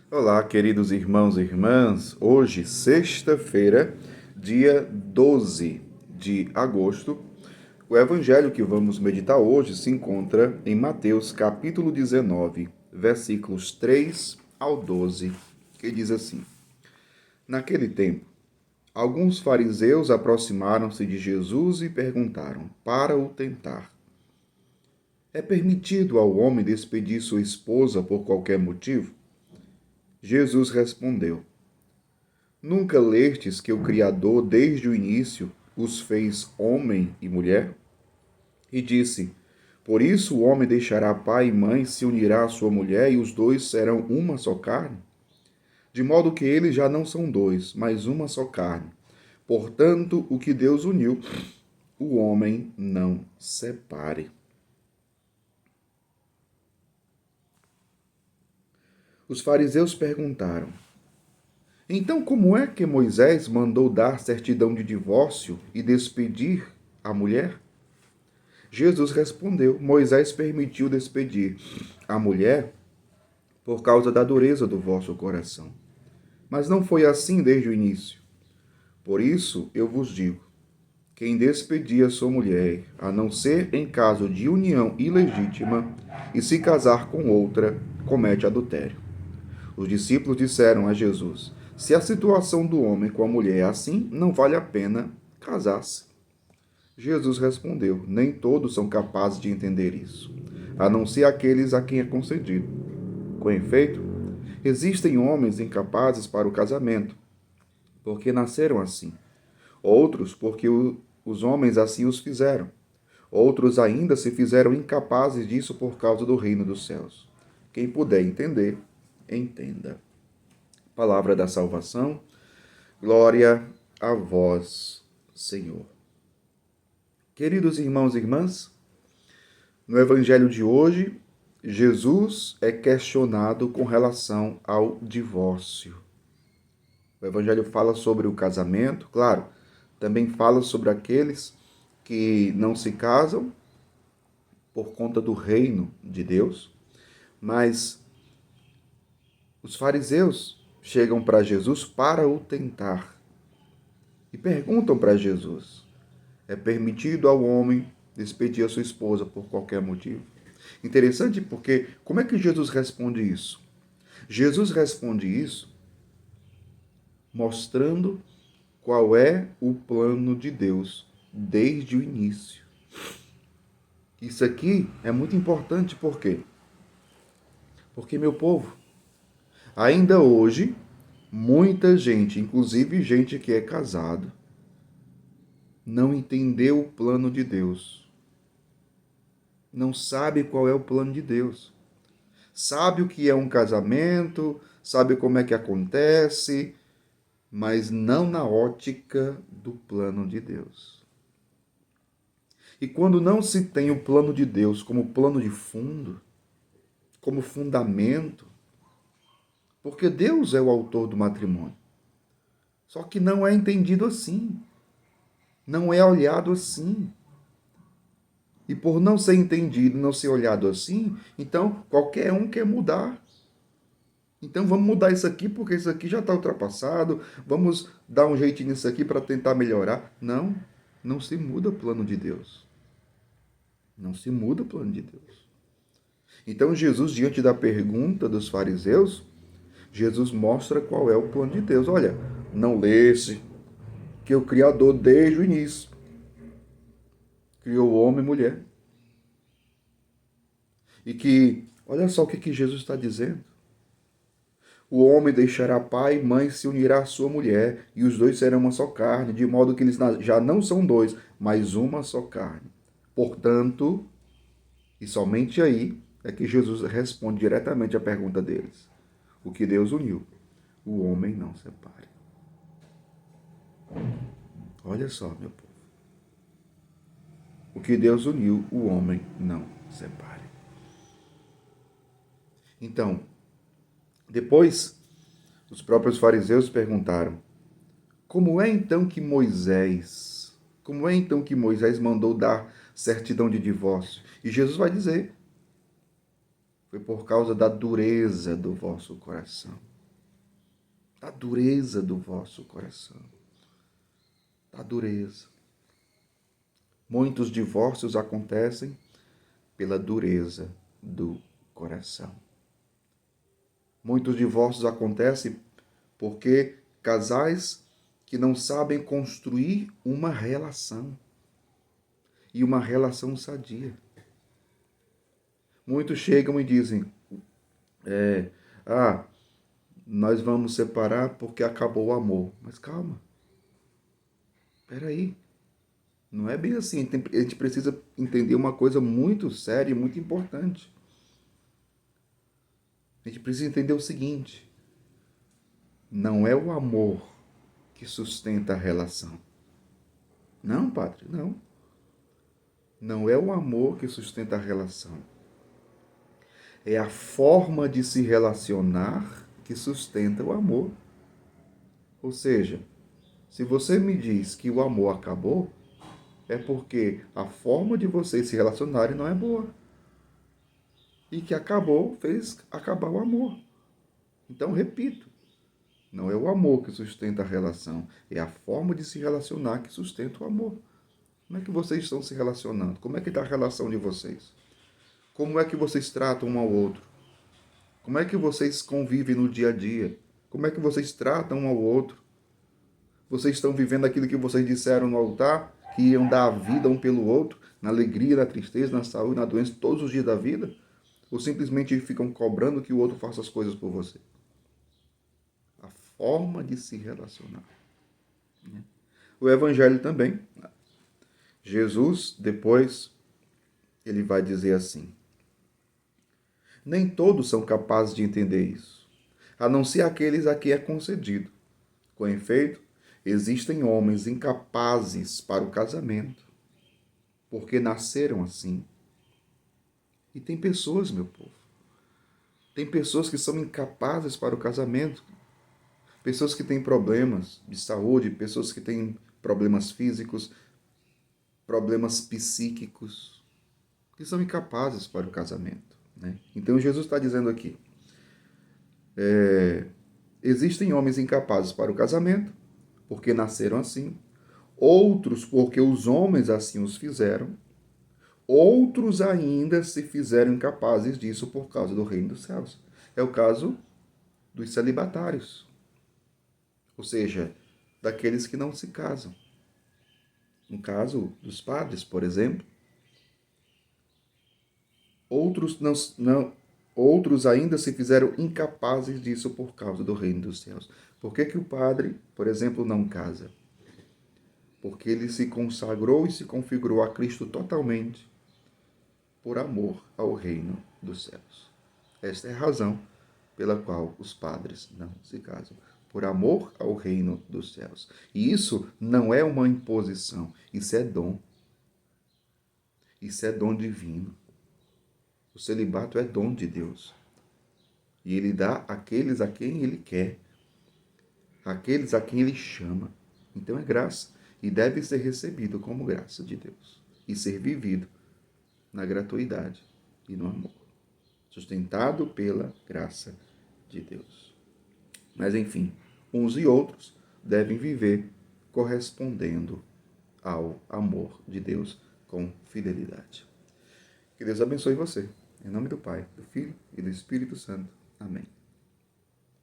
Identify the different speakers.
Speaker 1: Olá, queridos irmãos e irmãs. Hoje, sexta-feira, dia 12 de agosto, o evangelho que vamos meditar hoje se encontra em Mateus, capítulo 19, versículos 3 ao 12, que diz assim: Naquele tempo, alguns fariseus aproximaram-se de Jesus e perguntaram, para o tentar: É permitido ao homem despedir sua esposa por qualquer motivo? Jesus respondeu: Nunca lestes que o Criador, desde o início, os fez homem e mulher? E disse: Por isso o homem deixará pai e mãe, se unirá à sua mulher, e os dois serão uma só carne? De modo que eles já não são dois, mas uma só carne. Portanto, o que Deus uniu, o homem não separe. Os fariseus perguntaram: Então, como é que Moisés mandou dar certidão de divórcio e despedir a mulher? Jesus respondeu: Moisés permitiu despedir a mulher por causa da dureza do vosso coração. Mas não foi assim desde o início. Por isso eu vos digo: quem despedir a sua mulher, a não ser em caso de união ilegítima, e se casar com outra, comete adultério. Os discípulos disseram a Jesus: Se a situação do homem com a mulher é assim, não vale a pena casar-se. Jesus respondeu: Nem todos são capazes de entender isso, a não ser aqueles a quem é concedido. Com efeito, existem homens incapazes para o casamento, porque nasceram assim. Outros, porque os homens assim os fizeram. Outros ainda se fizeram incapazes disso por causa do reino dos céus. Quem puder entender, entenda. Palavra da salvação. Glória a vós, Senhor. Queridos irmãos e irmãs, no evangelho de hoje, Jesus é questionado com relação ao divórcio. O evangelho fala sobre o casamento, claro, também fala sobre aqueles que não se casam por conta do reino de Deus, mas os fariseus chegam para Jesus para o tentar e perguntam para Jesus: é permitido ao homem despedir a sua esposa por qualquer motivo? Interessante porque como é que Jesus responde isso? Jesus responde isso mostrando qual é o plano de Deus desde o início. Isso aqui é muito importante, por quê? Porque, meu povo, ainda hoje, muita gente, inclusive gente que é casado, não entendeu o plano de Deus. Não sabe qual é o plano de Deus. Sabe o que é um casamento, sabe como é que acontece, mas não na ótica do plano de Deus. E quando não se tem o plano de Deus como plano de fundo, como fundamento, porque Deus é o autor do matrimônio. Só que não é entendido assim. Não é olhado assim. E por não ser entendido, não ser olhado assim, então qualquer um quer mudar. Então vamos mudar isso aqui porque isso aqui já está ultrapassado. Vamos dar um jeitinho nisso aqui para tentar melhorar. Não, não se muda o plano de Deus. Não se muda o plano de Deus. Então Jesus, diante da pergunta dos fariseus, Jesus mostra qual é o plano de Deus. Olha, não lê-se que o Criador, desde o início, criou homem e mulher. E que, olha só o que Jesus está dizendo. O homem deixará pai e mãe, se unirá à sua mulher, e os dois serão uma só carne, de modo que eles já não são dois, mas uma só carne. Portanto, e somente aí é que Jesus responde diretamente à pergunta deles. O que Deus uniu, o homem não separe. Olha só, meu povo. O que Deus uniu, o homem não separe. Então, depois, os próprios fariseus perguntaram: como é então que Moisés mandou dar certidão de divórcio? E Jesus vai dizer: foi por causa da dureza do vosso coração. da dureza do vosso coração. Da dureza. Muitos divórcios acontecem pela dureza do coração. Muitos divórcios acontecem porque casais que não sabem construir uma relação, e uma relação sadia. Muitos chegam e dizem, nós vamos separar porque acabou o amor. Mas calma, peraí, não é bem assim. A gente precisa entender uma coisa muito séria e muito importante. A gente precisa entender o seguinte: não é o amor que sustenta a relação. Não, padre, não. Não é o amor que sustenta a relação. É a forma de se relacionar que sustenta o amor. Ou seja, se você me diz que o amor acabou, é porque a forma de vocês se relacionarem não é boa. E que acabou, fez acabar o amor. Então, repito, não é o amor que sustenta a relação, é a forma de se relacionar que sustenta o amor. Como é que vocês estão se relacionando? Como é que está a relação de vocês? Como é que vocês tratam um ao outro? Como é que vocês convivem no dia a dia? Como é que vocês tratam um ao outro? Vocês estão vivendo aquilo que vocês disseram no altar, que iam dar a vida um pelo outro, na alegria, na tristeza, na saúde, na doença, todos os dias da vida? Ou simplesmente ficam cobrando que o outro faça as coisas por você? A forma de se relacionar. O Evangelho também. Jesus, depois, ele vai dizer assim: nem todos são capazes de entender isso, a não ser aqueles a que é concedido. Com efeito, existem homens incapazes para o casamento, porque nasceram assim. E tem pessoas, meu povo, tem pessoas que são incapazes para o casamento, pessoas que têm problemas de saúde, pessoas que têm problemas físicos, problemas psíquicos, que são incapazes para o casamento. Né? Então Jesus está dizendo aqui, existem homens incapazes para o casamento, porque nasceram assim, outros porque os homens assim os fizeram, outros ainda se fizeram incapazes disso por causa do reino dos céus. É o caso dos celibatários, ou seja, daqueles que não se casam. No caso dos padres, por exemplo, outros ainda se fizeram incapazes disso por causa do reino dos céus. Por que o padre, por exemplo, não casa? Porque ele se consagrou e se configurou a Cristo totalmente por amor ao reino dos céus. Esta é a razão pela qual os padres não se casam. Por amor ao reino dos céus. E isso não é uma imposição, isso é dom. Isso é dom divino. O celibato é dom de Deus. E ele dá àqueles a quem ele quer, àqueles a quem ele chama. Então é graça. E deve ser recebido como graça de Deus. E ser vivido na gratuidade e no amor. Sustentado pela graça de Deus. Mas enfim, uns e outros devem viver correspondendo ao amor de Deus com fidelidade. Que Deus abençoe você. Em nome do Pai, do Filho e do Espírito Santo. Amém.